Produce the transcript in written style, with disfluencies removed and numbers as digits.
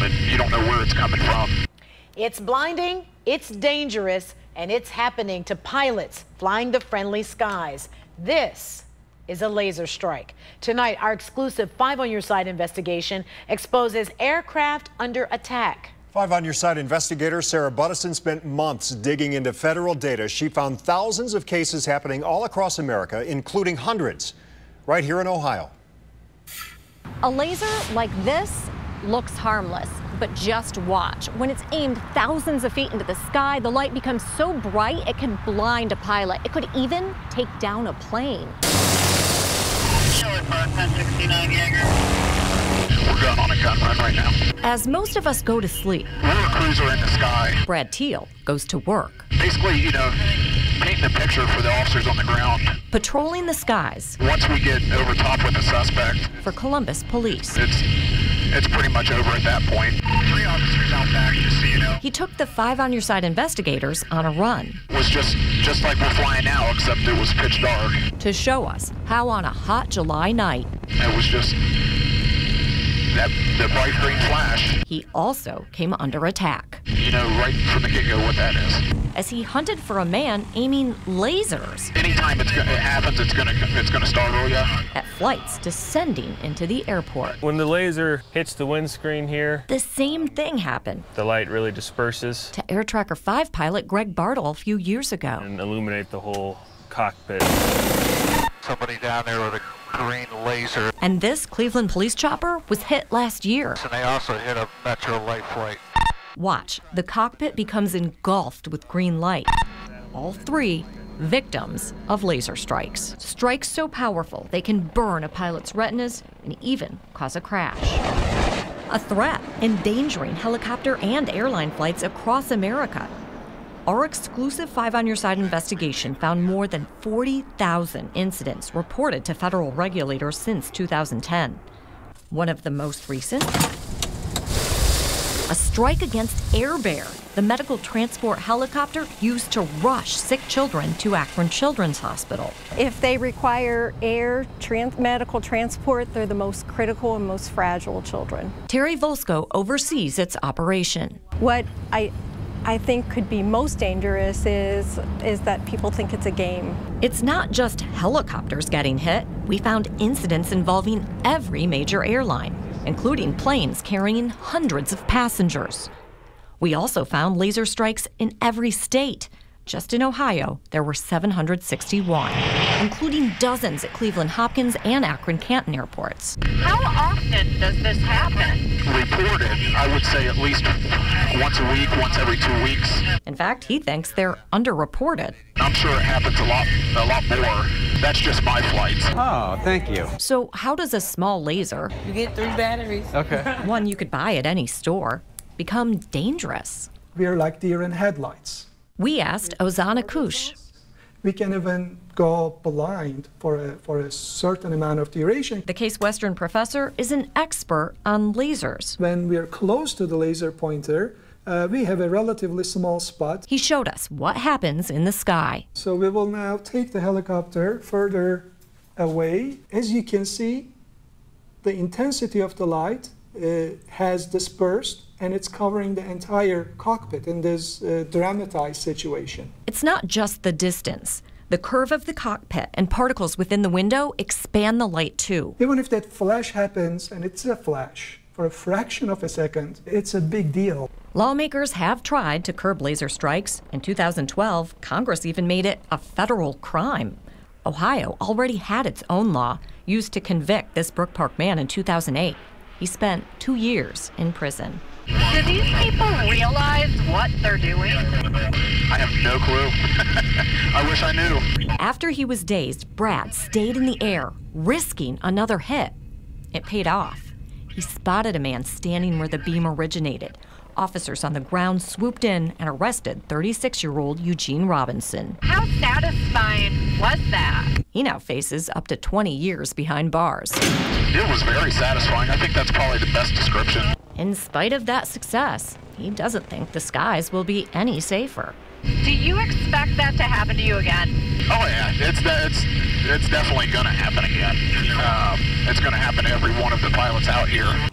but you don't know where it's coming from. It's blinding, it's dangerous, and it's happening to pilots flying the friendly skies. This is a laser strike. Tonight, our exclusive 5 on Your Side investigation exposes aircraft under attack. 5 on Your Side investigator Sarah Buttison spent months digging into federal data. She found thousands of cases happening all across America, including hundreds right here in Ohio. A laser like this looks harmless, but just watch. When it's aimed thousands of feet into the sky, the light becomes so bright it can blind a pilot. It could even take down a plane. We're going on a gun run right now. As most of us go to sleep, We're a cruiser in the sky. Brad Teal goes to work. Basically, painting a picture for the officers on the ground. Patrolling the skies. Once we get over top with the suspect, for Columbus Police. It's pretty much over at that point. 3 officers out back, just so you know. He took the 5 on Your Side investigators on a run. It was just like we're flying now, except it was pitch dark. To show us how on a hot July night, it was just the bright green flash. He also came under attack. You know right from the get-go what that is. As he hunted for a man aiming lasers. Anytime it happens, it's gonna startle you. At flights descending into the airport. When the laser hits the windscreen here, the same thing happened. The light really disperses. To Air Tracker 5 pilot Greg Bartle a few years ago. And illuminate the whole cockpit. Somebody down there with a green laser. And this Cleveland police chopper was hit last year. And they also hit a Metro light flight. Watch, the cockpit becomes engulfed with green light. All 3 victims of laser strikes. Strikes so powerful they can burn a pilot's retinas and even cause a crash. A threat endangering helicopter and airline flights across America. Our exclusive 5 on Your Side investigation found more than 40,000 incidents reported to federal regulators since 2010. One of the most recent? A strike against Air Bear, the medical transport helicopter used to rush sick children to Akron Children's Hospital. If they require medical transport, they're the most critical and most fragile children. Terry Volsko oversees its operation. What I think could be most dangerous is that people think it's a game. It's not just helicopters getting hit. We found incidents involving every major airline, including planes carrying hundreds of passengers. We also found laser strikes in every state. Just in Ohio, there were 761, including dozens at Cleveland Hopkins and Akron Canton airports. How often does this happen? Reported, I would say at least once a week, once every 2 weeks. In fact, he thinks they're underreported. I'm sure it happens a lot more. That's just my flights. Oh, thank you. So how does a small laser, You get 3 batteries. Okay. one you could buy at any store, become dangerous? We're like deer in headlights. We asked Ozana Kush. We can even go blind for a certain amount of duration. The Case Western professor is an expert on lasers. When we're close to the laser pointer, we have a relatively small spot. He showed us what happens in the sky. So we will now take the helicopter further away. As you can see, the intensity of the light has dispersed, and it's covering the entire cockpit in this dramatized situation. It's not just the distance. The curve of the cockpit and particles within the window expand the light too. Even if that flash happens, and it's a flash, for a fraction of a second, it's a big deal. Lawmakers have tried to curb laser strikes. In 2012, Congress even made it a federal crime. Ohio already had its own law used to convict this Brook Park man in 2008. He spent 2 years in prison. Do these people realize what they're doing? I have no clue. I wish I knew. After he was dazed, Brad stayed in the air, risking another hit. It paid off. He spotted a man standing where the beam originated. Officers on the ground swooped in and arrested 36-year-old Eugene Robinson. How satisfying was that? He now faces up to 20 years behind bars. It was very satisfying. I think that's probably the best description. In spite of that success, he doesn't think the skies will be any safer. Do you expect that to happen to you again? Oh yeah, it's definitely going to happen again. It's going to happen to every one of the pilots out here.